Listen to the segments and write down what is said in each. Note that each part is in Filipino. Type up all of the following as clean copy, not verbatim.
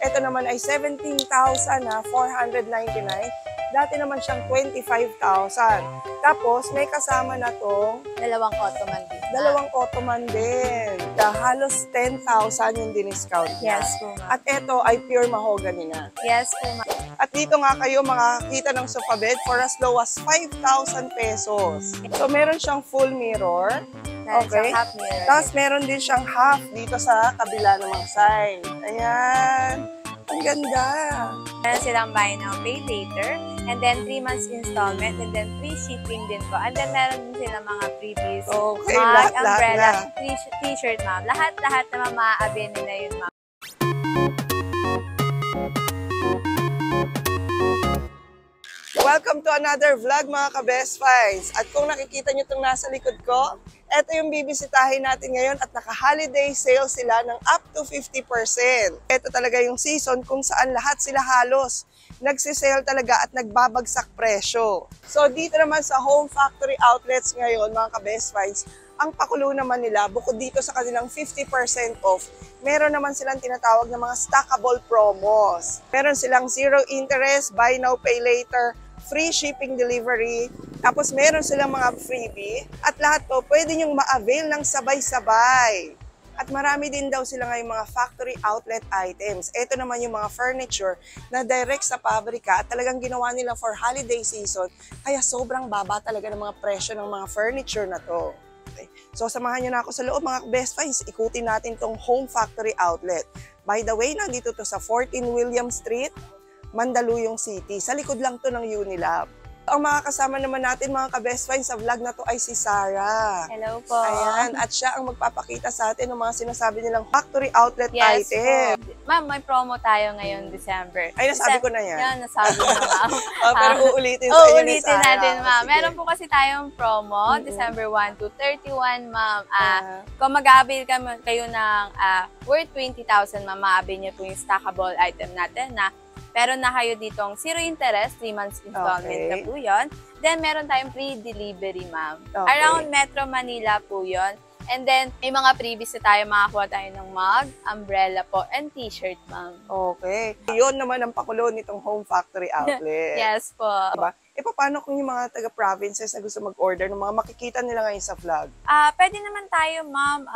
Ito naman ay 17,499. Dati naman siyang 25,000. Tapos, may kasama na tong Dalawang ottoman din. dalawang ottoman din. Halos 10,000 yung diniscount niya. Yes po, ma'am. At ito ay pure mahogany na. Yes po, ma'am. At dito nga kayo makakita ng sofa bed for as low as 5,000 pesos. So, meron siyang full mirror. Okay. Half mirror. Tapos, meron din siyang half dito sa kabila ng mga side. Ayan. Ang ganda. Meron silang buy now, pay later. And then 3 months installment. And then free shipping din po. And then meron din silang mga freebies. Okay, mug, lahat-lahat umbrella, na. t-shirt, ma'am. Lahat-lahat naman maaabin nila yun, ma'am. Welcome to another vlog mga ka-Best Finds. At kung nakikita nyo itong nasa likod ko, ito yung bibisitahin natin ngayon at naka-holiday sale sila ng up to 50%. Ito talaga yung season kung saan lahat sila halos nagsisale talaga at nagbabagsak presyo. So dito naman sa Home Factory Outlets ngayon mga ka-Best Finds, ang pakulo naman nila, bukod dito sa kanilang 50% off, meron naman silang tinatawag na mga stackable promos. Meron silang zero interest, buy now, pay later, free shipping delivery, tapos meron silang mga freebie, at lahat to pwede nyong ma-avail ng sabay-sabay. At marami din daw sila ngayong mga factory outlet items. Ito naman yung mga furniture na direct sa pabrika at talagang ginawa nila for holiday season, kaya sobrang baba talaga ng mga presyo ng mga furniture na to. Okay. So samahan nyo na ako sa loob mga Best Finds, ikutin natin tong Home Factory Outlet. By the way, nandito to sa 14 William Street, Mandaluyong City. Sa likod lang to ng Unilab. Ang makakasama naman natin mga ka-Best Finds sa vlog na to ay si Sarah. Hello po. Ayan, at siya ang magpapakita sa atin ng mga sinasabi nilang factory outlet item. Ma'am, may promo tayo ngayon December. Ay, nasabi ko na yan. Yan, nasabi ko na, ma'am. Pero uulitin sa inyo ni Uulitin Sarah. natin, ma'am. Sige. Meron po kasi tayong promo, December 1 to 31, ma'am. Kung mag-a-avail kayo ng worth 20,000, ma'am, ma-avail niyo po yung stackable item natin na meron na kayo ditong zero interest, 3 months installment na po yun. Then, meron tayong free delivery, ma'am. Okay. Around Metro Manila po yun. And then, may mga freebies na tayo. Makakuha tayo ng mug, umbrella po, and t-shirt, ma'am. Okay. Yun naman ang pakulo nitong Home Factory Outlet. Yes po. Diba? E paano kung yung mga taga-provinces na gusto mag-order ng mga makikita nila ngayon sa vlog? Pwede naman tayo, ma'am.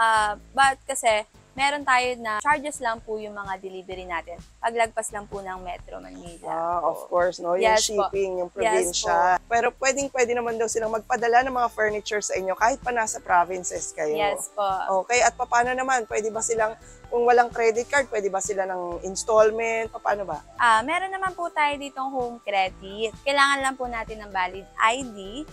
But kasi, meron tayo na charges lang po yung mga delivery natin. Paglagpas lang po ng Metro Manila. Of course, no? Yung Yes, shipping, yung Yes, probinsya. Pero pwede naman daw silang magpadala ng mga furniture sa inyo kahit pa nasa provinces kayo. Yes po. Okay, at paano naman? Pwede ba silang, kung walang credit card, pwede ba sila ng installment? Paano ba? Meron naman po tayo ditong home credit. Kailangan lang po natin ng valid ID.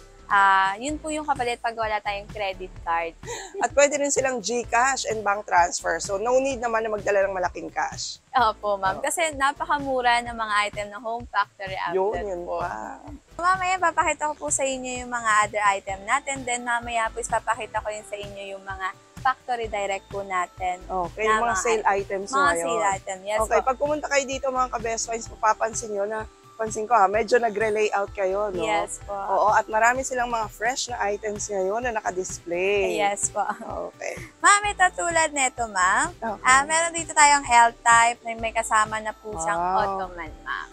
Yun po yung kapalit pag wala tayong credit card. At pwede rin silang GCash and bank transfer. So, no need naman na magdala ng malaking cash. Opo, ma'am. Kasi napakamura ng mga item ng Home Factory Outlet Yun po. pa. Mamaya, papakita ko po sa inyo yung mga other item natin. Then, mamaya po papakita ko rin sa inyo yung mga factory direct po natin. Okay, yung mga sale items mga ngayon. sale item, yes Okay, po. pag pumunta kayo dito mga ka-Best Finds, mapapansin nyo na, pansin ko medyo nagre-layout kayo, no? Yes po. Oo, at marami silang mga fresh na items ngayon na naka-display. Yes po. Okay. Ma'am, ito tulad nito, ma'am. Okay. Meron dito tayong L-type na may kasama na po siyang Wow. ottoman, ma'am.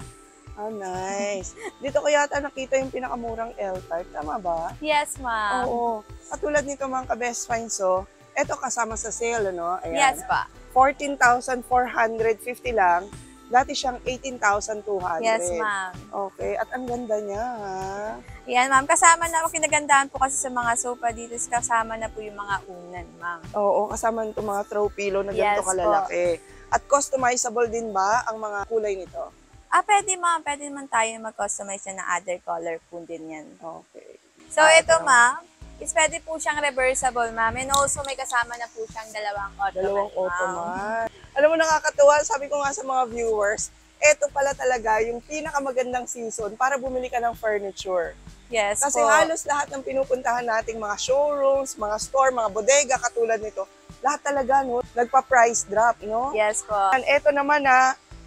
Nice. Dito ko yata nakita yung pinakamurang L-type. Tama ba? Yes, ma'am. Oo. Katulad nito mga ka-Best Finds, so, eto kasama sa sale, ano? Ayan. Yes pa. 14,450 lang. Dati siyang 18,200. Yes, ma'am. Okay. At ang ganda niya, ha? Yan, ma'am. Kasama na, kinagandahan po kasi sa mga sofa dito, kasama na po yung mga unan, ma'am. Oo, kasama nito mga throw pillow na Yes ganito kalalaki. At customizable din ba ang mga kulay nito? Pwede, ma'am. Pwede naman tayo mag-customize na ng other color po din yan. Okay. So, ito, ma'am, is pwede po siyang reversible, ma'am. And also, may kasama na po siyang dalawang ottoman, Ottoman. Alam mo, nakakatuwa. Sabi ko nga sa mga viewers, eto pala talaga yung pinakamagandang season para bumili ka ng furniture. Yes Kasi po. halos lahat ng pinupuntahan nating mga showrooms, mga store, mga bodega, katulad nito, lahat talaga, no, nagpa-price drop, no? Yes po. And eto naman,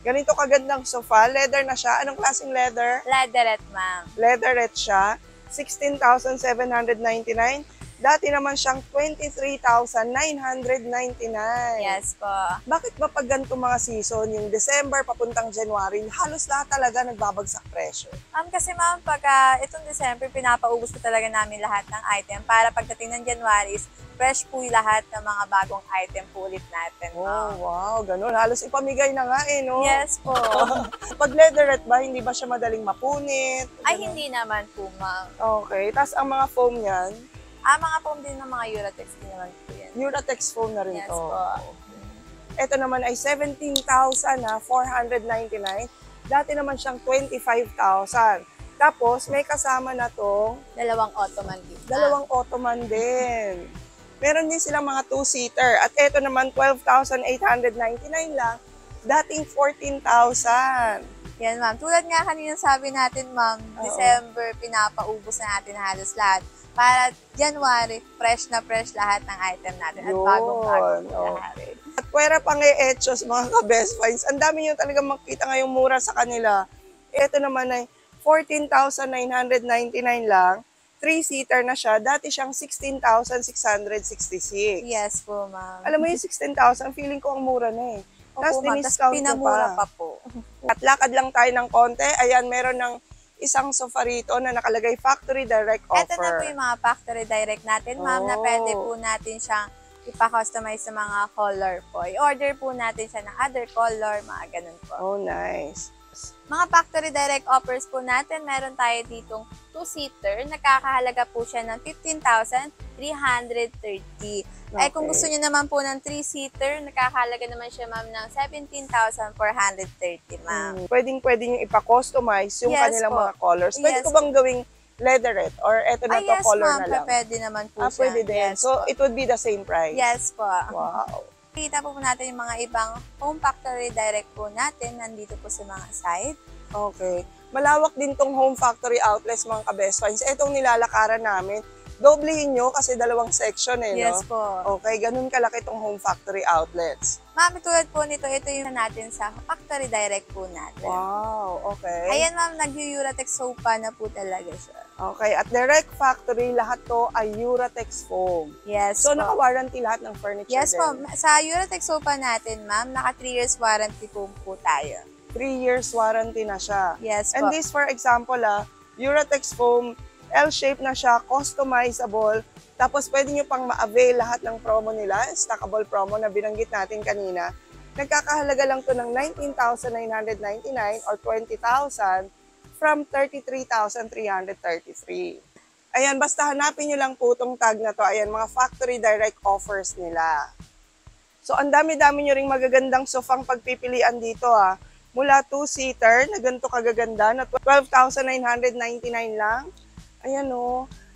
ganito kagandang sofa. Leather na siya. Anong klaseng leather? Leatherette, ma'am. Leatherette siya. 16,799. Dati naman siyang 23,999. Yes po. Bakit ba pag ganito mga season, yung December papuntang January, halos lahat talaga nagbabagsak presyo? Kasi ma'am, pag itong December, pinapaubos po talaga namin lahat ng item para pagdating ng January, fresh po yung lahat ng mga bagong item po ulit natin, Oh, ma'am. wow, ganun. Halos ipamigay na nga no? Yes po. Pag leatherette ba, hindi ba siya madaling mapunit? Ay, Ganun. hindi naman po, ma'am. Okay, tapos ang mga foam niyan, Mga foam din ng mga Eurotex din naman po yan. Uratex foam na rin Yes to. po. Ito naman ay 17,499. Dati naman siyang 25,000. Tapos may kasama na tong Dalawang Ottoman din. dalawang ottoman din. Meron din silang mga 2-seater. At ito naman 12,899 lang. Dating 14,000. Yan, ma'am. Tulad nga kanina sabi natin, ma'am, Oo. December, pinapaubos na natin halos lahat. Para January, fresh na fresh lahat ng item natin. At Yun, bagong-bago po lahat. okay. At pwera pang e-etchos mga ka-best finds. Ang dami nyo talaga makita ngayong mura sa kanila. Ito naman ay 14,999 lang. 3-seater na siya. Dati siyang 16,666. Yes po, ma'am. Alam mo yung 16,000, feeling ko ang mura na eh. Tapos Opo, ma'am. diniscount ko Pinamura pa. pa po. At lakad lang tayo ng konti. Ayan, meron ng isang sofa rito na nakalagay Factory Direct Offer. Ito na po yung mga factory direct natin, ma'am, na Oh. pwede po natin siyang ipa-customize sa mga color po. I-order po natin siya ng other color, mga ganun po. Oh, nice. Mga factory direct offers po natin, meron tayo ditong 2-seater. Nakakahalaga po siya ng 15,330. Ay kung Okay. gusto niyo naman po ng 3-seater, nakakahalaga naman siya, ma'am, ng 17,430, ma'am. Pwedeng-pwede nyo ipa-customize yung Yes kanilang po. mga colors. Pwede Yes ko bang gawing leatherette or eto na to Yes, color ma'am, na lang? pwede naman po siya. Pwede din. Yes So, po. it would be the same price? Yes po. Wow. Kita po natin yung mga ibang home factory direct po natin nandito po sa mga site. Okay. Malawak din tong home factory outlets mga ka-best finds. Etong nilalakaran namin, doblehin nyo kasi dalawang section no? Yes po. Okay, ganun kalaki tong home factory outlets. Ma'am, tulad po nito, ito yung natin sa factory direct po natin. Wow, okay. Ayan, ma'am, nag-Uratex sofa na po talaga siya. Okay, at direct factory, lahat to ay Uratex foam. Yes So, po. naka-warranty lahat ng furniture Yes din. po. Sa Uratex sofa natin, ma'am, naka 3 years warranty po tayo. 3 years warranty na siya. Yes And po. this, for example, Uratex foam, L-shape na siya, customizable. Tapos, pwede nyo pang ma-avail lahat ng promo nila, stackable promo na binanggit natin kanina. Nagkakahalaga lang to ng 19,999 or 20,000 from 33,333. Ayan, basta hanapin nyo lang po itong tag na to. Ayan, mga factory direct offers nila. So, ang dami-dami nyo ring magagandang sofang pagpipilian dito Mula 2-seater na ganito kagaganda na 12,999 lang. Ayan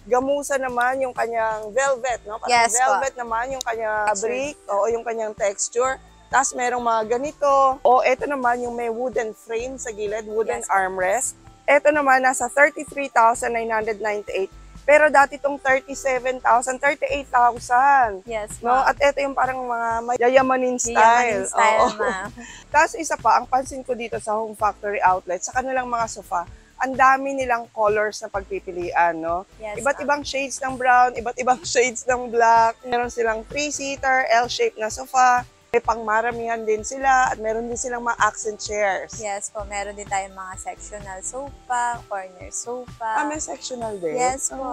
gamusa naman yung kanyang velvet, no? Parang Yes po. velvet naman yung kanyang Texture. fabric, o yung kanyang texture. Tapos merong mga ganito. O eto naman yung may wooden frame sa gilid, wooden Yes po. armrest. Eto naman nasa 33,998. Pero dati itong 37,000, 38,000. Yes po. No? At ito yung parang mga mayayamanin style. Yamanin style, Oo. ma'am. Tapos isa pa, ang pansin ko dito sa Home Factory Outlet, sa kanilang mga sofa, ang dami nilang colors na pagpipilian, no? Yes, Iba't ma'am. ibang shades ng brown, iba't ibang shades ng black. Meron silang 3-seater, L-shaped na sofa. May pangmaramihan din sila at meron din silang mga accent chairs. Yes po, meron din tayong mga sectional sofa, corner sofa. May sectional din? Yes po.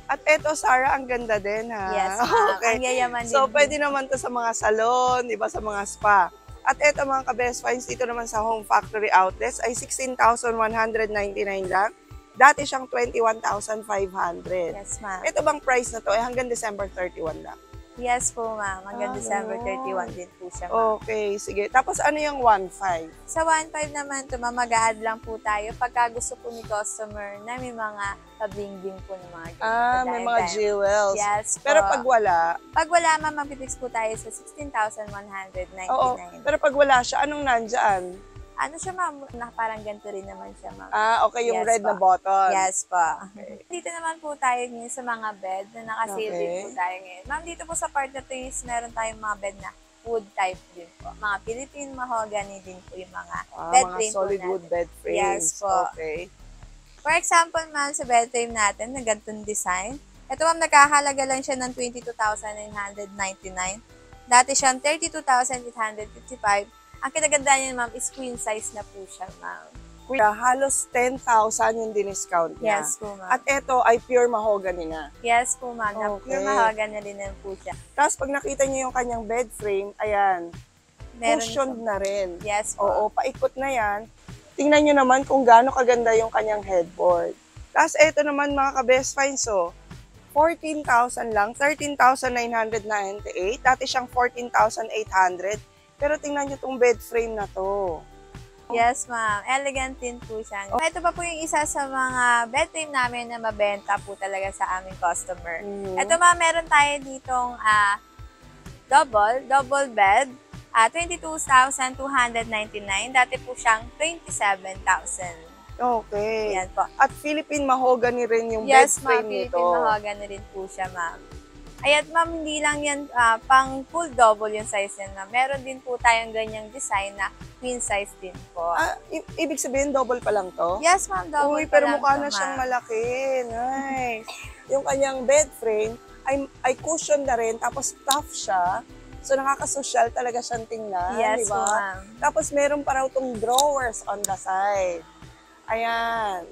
At eto, Sarah, ang ganda din, ha? Yes, ma'am. Okay. Ang yayaman din. So, pwede naman to sa mga salon, di ba, sa mga spa. At eto mga ka-best finds, dito naman sa Home Factory Outlets ay 16,199 lang. Dati siyang 21,500. Yes, ma'am. Ito bang price na to ay hanggang December 31 lang? Yes po, ma'am. Hanggang December 31 din po siya, ma'am. Okay, sige. Tapos ano yung 1.5? Sa 1.5 naman to, ma'am, mag-a-add lang po tayo pagka gusto po ni customer na may mga pabing-bing po ng mga ganito. May mga jewels. Yes po. Pero pag wala, Pag wala, ma'am, magpipix po tayo sa 16,199. oo. Pero pag wala siya, anong nandyan? Ano siya, ma'am? Parang ganito rin naman siya, ma'am. Okay, yung Yes red po. na button. Yes po. Okay. Dito naman po tayo ngayon sa mga bed na naka-sale din Okay. po tayo ngayon. Ma'am, dito po sa part na to is meron tayong mga bed na wood type din po. Mga Philippine mahogany din po yung mga bed Mga frame po solid natin. wood bed frames. Yes po. Okay. For example, ma'am, sa bed frame natin na ganitong design, Ito ma'am, nagkahalaga lang siya ng 22,999. Dati siyang 32,855. Ang kinagandaan niya ma'am is queen size na po siya ma'am. Kuya, halos 10,000 yung diniscount niya. Yes po ma'am. At ito ay pure mahogany na. Yes po ma'am, na Okay. pure mahogany na rin na po siya. Tapos pag nakita niyo yung kanyang bed frame, ayan, Meron cushioned na rin. Yes po. Oo, paikot na yan. Tingnan nyo naman kung gaano kaganda yung kanyang headboard. Tapos ito naman mga ka-best finds, so 14,000 lang, 13,998. Dati siyang 14,800. Pero tingnan nyo tong bed frame na to. Yes, ma'am. Elegant din po siya. Ito pa po yung isa sa mga bed frame namin na mabenta po talaga sa aming customer. Ito ma'am, meron tayo ditong double bed. 22,299. Dati po siyang 27,000. Okay. Yan po. At Philippine mahogany rin yung Yes, bed ma'am. frame nito. Philippine mahogany rin po siya, ma'am. Ayan, ma'am, hindi lang yan pang full double yung size yan, ma'am. Meron din po tayong ganyang design na queen size din po. Ibig sabihin double pa lang to? Yes, ma'am, double Uy, pa pero lang mukha to, na siyang ma'am. malaki. Nice. Yung kanyang bed frame ay cushion na rin, tapos tough siya. So, nakakasosyal talaga siyang tingnan, Yes, di ba? ma'am. Tapos, meron pa raw tong drawers on the side. Ayan.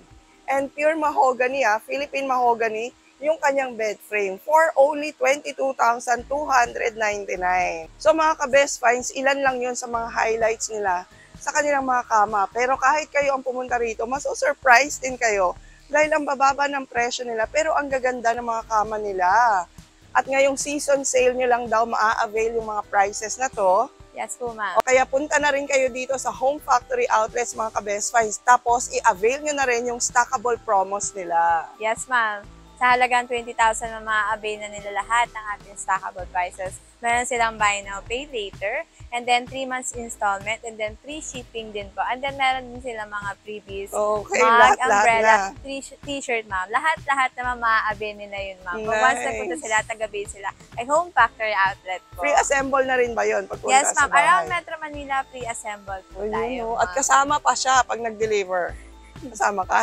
And pure mahogany, Philippine mahogany, yung kanyang bed frame for only 22,299. So, mga ka-best finds, ilan lang yun sa mga highlights nila sa kanilang mga kama. Pero kahit kayo ang pumunta rito, maso-surprise din kayo dahil ang bababa ng presyo nila, pero ang gaganda ng mga kama nila. At ngayong season sale nyo lang daw maa-avail yung mga prices na to. Yes po, ma'am. O kaya punta na rin kayo dito sa Home Factory Outlets, mga ka-best finds. Tapos i-avail nyo na rin yung stackable promos nila. Yes, ma'am. Sa halagang 20,000 na ma-avail na nila lahat ng ating stackable prices. Meron silang buy now, pay later, and then 3 months installment, and then free shipping din po. And then meron din silang mga freebies, Okay, mug, lahat umbrella, na. t-shirt, ma'am. Lahat naman ma-avail nila yun, ma'am. Kung Nice. once nagpunta sila, taga-avail sila ay Home Factory Outlet po. Free assemble na rin ba yun pagpunta Yes, sa ma'am. bahay? Around Metro Manila, pre-assemble po Ayun, tayo, no. ma'am. At kasama pa siya pag nag-deliver. Kasama ka?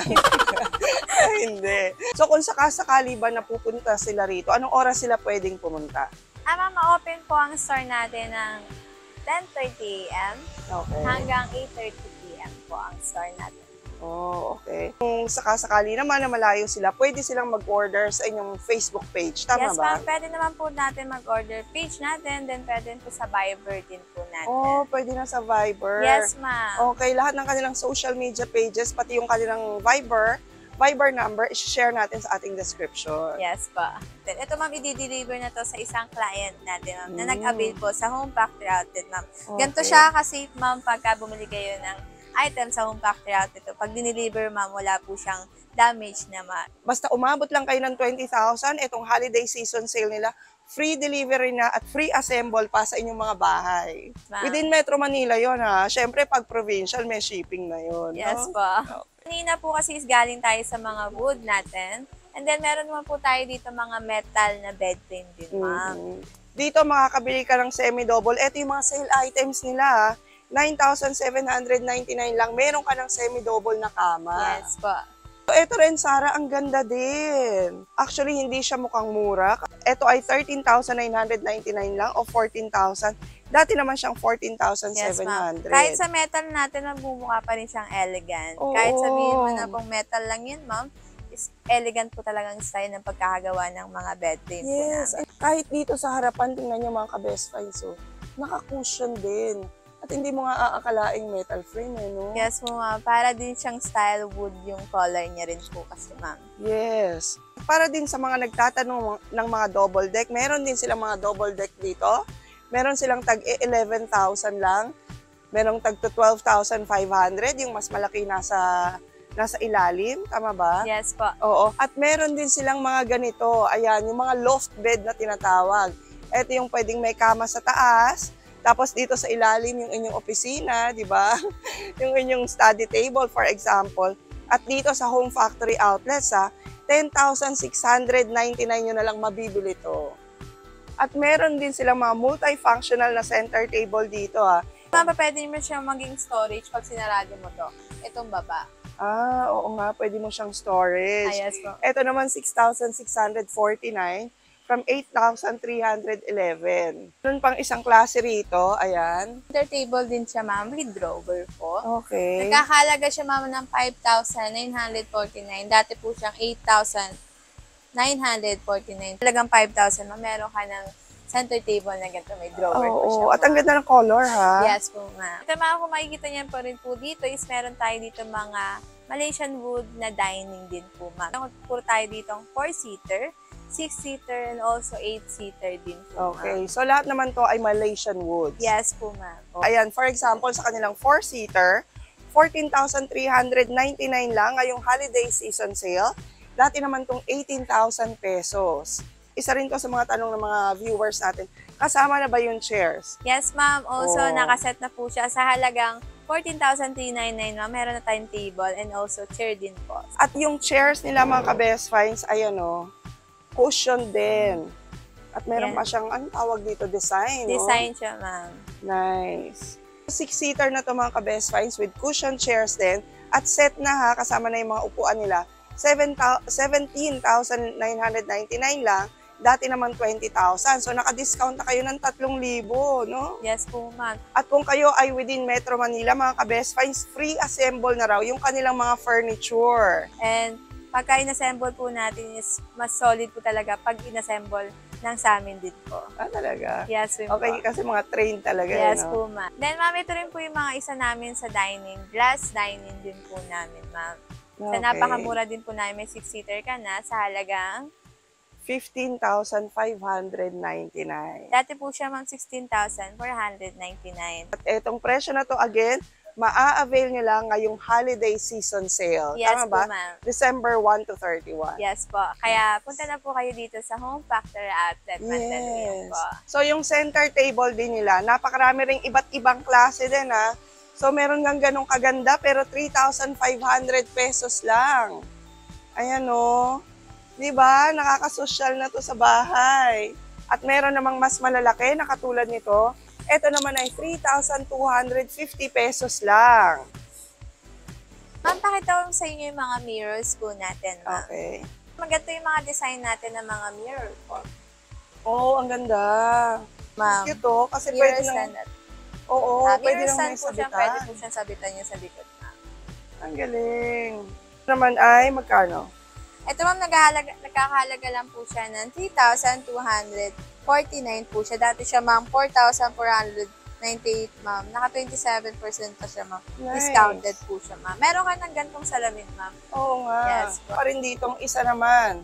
Hindi. So kung sakasakali ba napupunta sila rito, anong oras sila pwedeng pumunta? Ma'am, ma-open po ang store natin ng 10:30 a.m. Okay. hanggang 8:30 p.m. po ang store natin. Oh, okay. Kung sakasakali naman na malayo sila, pwede silang mag-order sa inyong Facebook page. Tama Yes, ba? ma'am. Pwede naman po natin mag-order page natin, then pwede po sa Viber din po natin. Oh, pwede na sa Viber. Yes, ma'am. Okay, lahat ng kanilang social media pages, pati yung kanilang Viber number, i-share natin sa ating description. Yes po. Then, ito ma'am, i-deliver na to sa isang client natin, ma'am, na Mm. nag-avail po sa Home Factory Outlet, ma'am. Ganito Okay. siya kasi, ma'am, pagka bumili kayo ng item sa Home Factory Outlet, pag dineliver, ma'am, wala po siyang damage na Basta umabot lang kayo ng 20,000, itong holiday season sale nila, free delivery na at free assemble pa sa inyong mga bahay. Ma'am. Within Metro Manila yon ha. Siyempre, pag provincial, may shipping na yon. Yes no? po. Kanina po kasi is galing tayo sa mga wood natin. And then meron naman po tayo dito mga metal na bed frame din, ma'am. Mhm. Dito makakabili ka ng semi-double. Ito yung mga sale items nila ha. 9,799 lang. Meron ka ng semi-double na kama. Yes po. Ito rin, Sarah, ang ganda din. Actually, hindi siya mukhang mura. Ito ay 13,999 lang o 14,000. Dati naman siyang Yes, ma'am. 14,700. Kahit sa metal natin, magbumuka pa rin siyang elegant. Oo. Kahit sabihin mo na pong metal lang yun, ma'am, is elegant po talagang style ng pagkakagawa ng mga bed frame po Yes. namin. Kahit dito sa harapan, tingnan nyo mga ka-best finds. So, naka-cushion din. At hindi mo nga aakalaing metal frame, no? Yes po, ma'am. Para din siyang style wood yung color niya rin po kasi, ma'am. Yes. Para din sa mga nagtatanong ng mga double deck, meron din silang mga double deck dito. Meron silang tag 11,000 lang. Merong tag 12,500, yung mas malaki nasa ilalim, tama ba? Yes po. Oo. At meron din silang mga ganito, ayan, yung mga loft bed na tinatawag. Ito yung pwedeng may kama sa taas, tapos dito sa ilalim yung inyong opisina, di ba? Yung inyong study table, for example. At dito sa Home Factory Outlets, 10,699 nyo na lang mabibili to. At meron din silang mga multifunctional na center table dito, Ma'am, pwede mo siya maging storage pag sinarado mo to. Itong baba. Oo nga, pwede mo siyang storage. Yes po. Ito naman, 6,649 from 8,311. Meron pang isang klase rito, ayan. Center table din siya, ma'am, with drawer po. Okay. Nagkakalaga siya, ma'am, ng 5,949. Dati po siyang 8,949. Talagang 5,000, ma'am. Meron ka ng center table na ganito. May drawer po siya. Oo, at ang ganda ng color, ha? Yes po, ma'am. Ito, ma'am, kung makikita niyo po rin po dito is meron tayo dito mga Malaysian wood na dining din po, ma'am. Puro tayo dito 4-seater, 6-seater, and also 8-seater din po, Okay, ma'am. so lahat naman to ay Malaysian woods. Yes po, ma'am. Ayan, for example, sa kanilang 4-seater, 14,399 lang ngayong holiday season sale. Dati naman tong 18,000 pesos. Isa rin to sa mga tanong ng mga viewers natin. Kasama na ba yung chairs? Yes, ma'am. Also, Oh. nakaset na po siya sa halagang 14,399, ma'am. Meron na tayong table and also chair din po. At yung chairs nila mga ka-best finds, ayan o, cushion din. At meron Yan. pa siyang, anong tawag dito, design. Design siya, ma'am. Nice. 6-seater na to mga ka-best finds with cushion chairs din. At set na ha, kasama na yung mga upuan nila. 17,999 lang. Dati naman 20,000. So, naka-discount na kayo ng 3,000, no? Yes po, ma'am. At kung kayo ay within Metro Manila, mga ka-best finds, free assemble na raw yung kanilang mga furniture. And pagka inassemble po natin is mas solid po talaga pag inassemble ng sa amin din po. Talaga? Yes, po. Okay, kasi mga train talaga, Yes no? po, ma'am. Then, ma'am, ito rin po yung mga isa namin sa dining. Glass dining din po namin, ma'am. Sa Okay. napakamura din po namin, may 6-seater ka na sa halagang 15,599. dati po siya, ma'am, 16,499. At etong presyo na to, again, maa-avail nyo lang ngayong holiday season sale. Yes Tama po, ba? ma'am. December 1 to 31. Yes po. Kaya punta na po kayo dito sa Home Factor Outlet Mandaluyong po. So, yung center table din nila, napakarami ring iba't ibang klase din, ha? So, meron nga ganong kaganda, pero 3,500 pesos lang. Ayan, o. Diba? Nakakasosyal na to sa bahay. At meron namang mas malalaki na katulad nito. Ito naman ay 3,250 pesos lang. Ma'am, pakita ko sa inyo yung mga mirrors po natin, ma'am. Okay. Maganda yung mga design natin ng mga mirror po. Oo, ang ganda. Ma'am, Cute to, kasi mirror pwede nang, stand. oo, pwede Mirror nang stand may po siya, sabitan. pwede po siyang sabitan niya sa likod, ma'am. Ang galing. Ito naman ay magkano? Ito, ma'am, nagkakahalaga lang po siya ng 3,249 po siya. Dati siya, ma'am, 4,498, ma'am. Naka 27% pa siya, ma'am. Nice. Discounted po siya, ma'am. Meron ka ng gantong salamin, ma'am. Oo nga. Yes po. Pa rin ditong isa naman.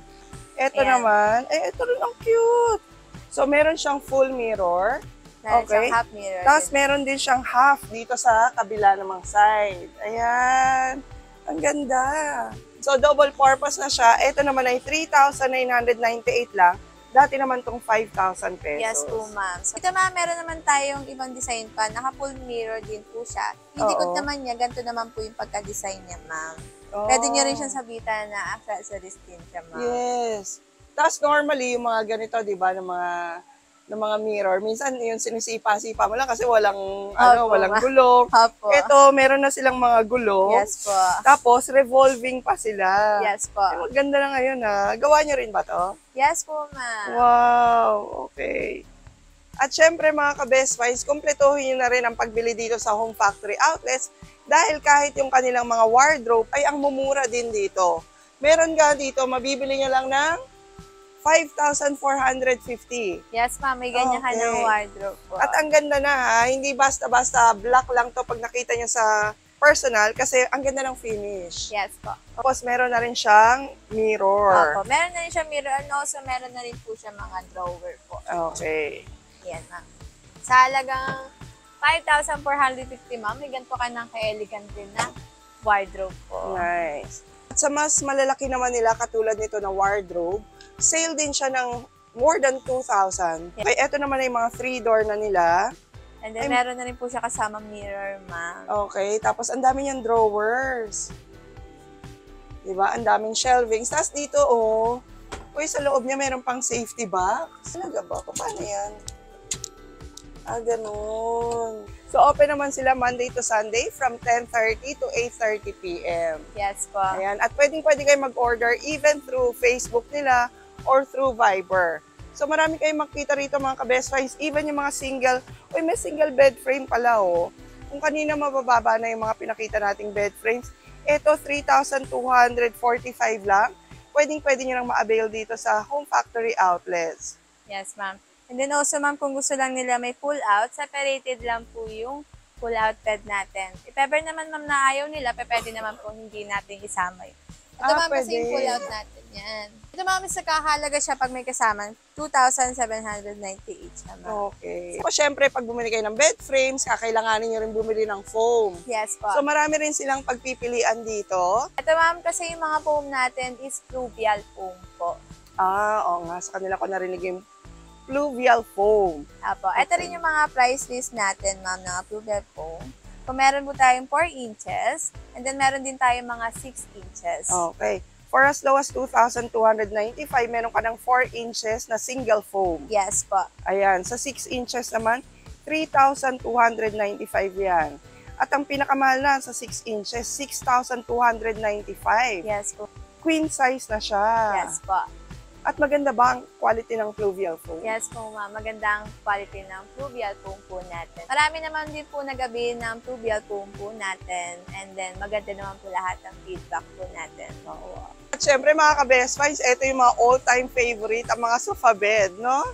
Ito Ayan. naman, ito rin ang cute. So, meron siyang full mirror. Meron Okay. siyang half mirror. Tapos, din. meron din siyang half dito sa kabila namang side. Ayan. Ang ganda. So, double purpose na siya. Ito naman ay 3,998 lang. Dati naman tong 5,000 pesos. Yes po, ma'am. So, ito, ma'am, meron naman tayong ibang design pa. Naka-full mirror din po siya. Yung Oo. likod naman niya, ganito naman po yung pagka-design niya, ma'am. Oh. Pwede niyo rin siyang sabitan na accessories din siya, ma'am. Yes. Tapos normally, yung mga ganito, di ba, ng mga mirror, minsan yung sinisipa-sipa mo lang kasi walang, Opo, walang ma'am. gulong. Opo. Ito, meron na silang mga gulong. Yes po. Tapos, revolving pa sila. Yes po. Ay, maganda na ngayon, ha. Gawa nyo rin ba to? Yes po, ma'am. Wow, okay. At syempre, mga ka-best finds, kumpletuhin nyo na rin ang pagbili dito sa Home Factory Outlets dahil kahit yung kanilang mga wardrobe ay ang mumura din dito. Meron nga dito, mabibili nyo lang ng 5,450. Yes, ma'am. May ganyan ka Okay. ng wardrobe po. At ang ganda na ha, hindi basta-basta black lang to pag nakita nyo sa personal kasi ang ganda ng finish. Yes po. Tapos meron na rin siyang mirror. Opo. Meron na rin siya mirror and also meron na rin po siya mga drawer po. Okay. Yan, ma'am. Sa halagang 5,450, ma'am, may ganito ka ng ka-elegant din na wardrobe po. Nice. At sa mas malalaki naman nila, katulad nito na wardrobe, sale din siya ng more than 2,000. Yeah. Ay, eto naman ay mga 3-door na nila. And then, meron na rin po siya kasama mirror, ma'am. Okay, tapos ang dami niyang drawers. Diba? Ang daming shelvings. Tapos dito, oh, uy, sa loob niya meron pang safety box. Talaga ba? Paano yan? Ah, ganun. So, open naman sila Monday to Sunday from 10:30 to 8:30 p.m. Yes po. Ayan. At pwede kayo mag-order even through Facebook nila or through Viber. So, marami kayong makita rito mga ka-best finds. Even yung mga single, may single bed frame pala oh. Kung kanina mabababa na yung mga pinakita nating bed frames, ito 3,245 lang. Pwede nyo lang ma-avail dito sa Home Factory Outlets. Yes, ma'am. And then also, ma'am, kung gusto lang nila may pull-out, separated lang po yung pull-out bed natin. If ever naman, ma'am, na ayaw nila, pwede naman po hindi natin isama yun. Ito, ma'am, kasi yung pull-out natin. Yan. Ito, ma'am, is nakahalaga siya pag may kasama. 2,798 siya, ma'am. Okay. So, syempre, pag bumili kayo ng bed frames, kakailanganin nyo rin bumili ng foam. Yes po. So, marami rin silang pagpipilian dito. Ito, ma'am, kasi yung mga foam natin is fluvial foam po. Oo nga. Sa kanila ko narinig yung fluvial foam. Apo. Ito rin yung mga price list natin, ma'am, ng fluvial foam. Kung meron po tayong 4 inches, and then meron din tayong mga 6 inches. Okay. For as low as 2,295, meron ka ng 4 inches na single foam. Yes po. Ayan. Sa 6 inches naman, 3,295 yan. At ang pinakamahal na sa 6 inches, 6,295. Yes po. Queen size na siya. Yes po. At maganda ba ang quality ng fluvial foam? Yes po, ma'am. Magandang quality ng fluvial foam po natin. Marami naman din po nagabi ng fluvial foam po natin. And then, maganda naman po lahat ng feedback po natin. Oo. At syempre mga ka-best finds, ito yung mga all-time favorite, ang mga sofa bed, no?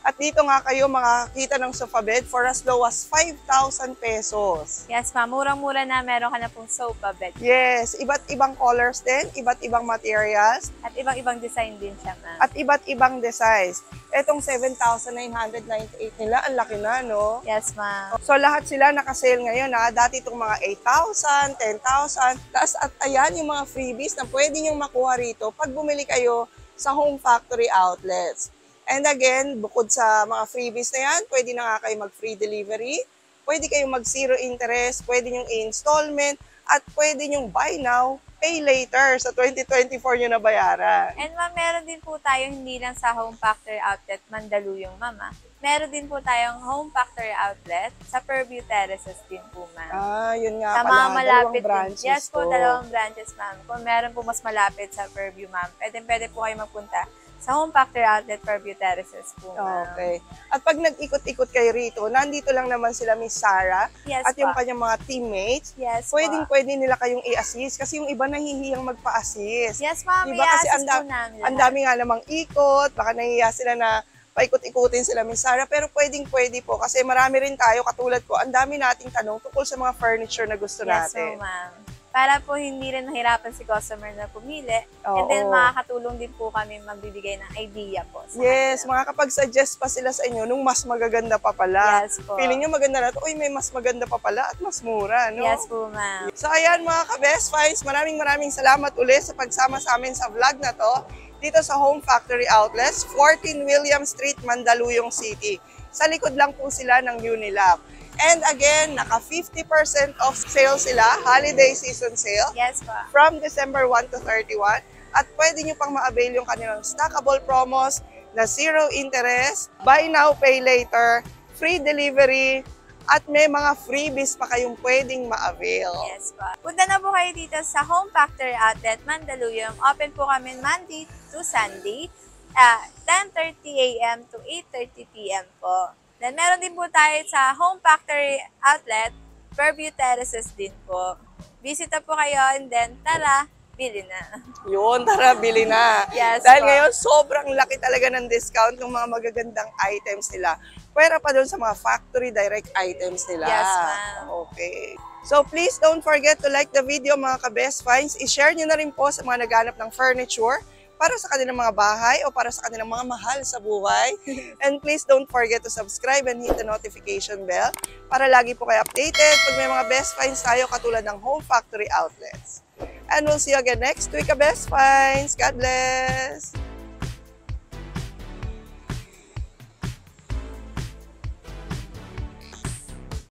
At dito nga kayo makakita ng sofa bed for as low as 5,000 pesos. Yes, ma'am. Murang-mura na meron ka na pong sofa bed. Yes, iba't ibang colors din, iba't ibang materials, At ibang-ibang design din siya, ma'am. at iba't ibang designs. Etong 7,998 nila, ang laki na, no? Yes, ma'am. So lahat sila naka-sale ngayon, ha? Dati itong mga 8,000, 10,000. Tapos at ayan yung mga freebies na pwede nyo makuha rito pag bumili kayo sa Home Factory Outlets. And again, bukod sa mga freebies na yan, pwede na nga kayo mag-free delivery, pwede kayong mag-zero interest, pwede nyong i-installment, at pwede nyong buy now, pay later sa 2024 nyo na bayaran. And ma'am, meron din po tayo hindi lang sa Home Factory Outlet Mandaluyong, mama. Meron din po tayong Home Factory Outlet sa Fairview Terraces din po, ma'am. Yun nga Sa pala, mga malapit dalawang branches Yes po, to. dalawang branches, ma'am. Kung meron po mas malapit sa Fairview, ma'am, pwede po kayo magpunta sa Home Factory Outlet Fairview Terraces po, ma'am. Okay. At pag nag-ikot-ikot kayo rito, nandito lang naman sila Miss Sarah Yes at yung po. kanyang mga teammates. Yes po. Pwede nila kayong i-assist kasi yung iba nahihiyang magpa-assist. Yes, ma'am. Diba? Kasi I-assist po namin ang lahat. dami nga namang ikot, baka nahihiya sila na paikot-ikutin sila Miss Sarah, pero pwede po kasi marami rin tayo, katulad ko, ang dami nating tanong tungkol sa mga furniture na gusto Yes, natin. so, ma'am. Para po hindi rin mahirapan si customer na pumili. And then, Oo. makakatulong din po kami magbibigay ng idea po. Sa Yes, kanila. makakapag-suggest pa sila sa inyo nung mas magaganda pa pala. Yes po. Feeling nyo maganda na to, uy, may mas maganda pa pala at mas mura, no? Yes po, ma'am. So ayan mga ka-best finds, maraming salamat ulit sa pagsama sa amin sa vlog na to dito sa Home Factory Outlets, 14 William Street, Mandaluyong City. Sa likod lang po sila ng Unilab. And again, naka 50% off sale sila, holiday season sale, Yes po. from December 1 to 31. At pwede nyo pang ma-avail yung kanilang stackable promos na zero interest, buy now, pay later, free delivery, at may mga freebies pa kayong pwedeng ma-avail. Yes po. Punta na po kayo dito sa Home Factory Outlet Mandaluyong. Open po kami Monday to Sunday, 10:30 a.m. to 8:30 p.m. po. Then meron din po tayo sa Home Factory Outlet, Fairview Terraces din po. Visita po kayo and then tara, bili na. Yun, tara, bili na. Yes Dahil po. ngayon, sobrang laki talaga ng discount ng mga magagandang items nila. Pwera pa doon sa mga factory direct items nila. Yes, ma'am. Okay. So please don't forget to like the video mga ka-best finds. I-share nyo na rin po sa mga naghanap ng furniture para sa kanilang mga bahay o para sa kanilang mga mahal sa buhay. And please don't forget to subscribe and hit the notification bell para lagi po kayo updated pag may mga best finds tayo katulad ng Home Factory Outlets. And we'll see you again next week, ka-best finds. God bless!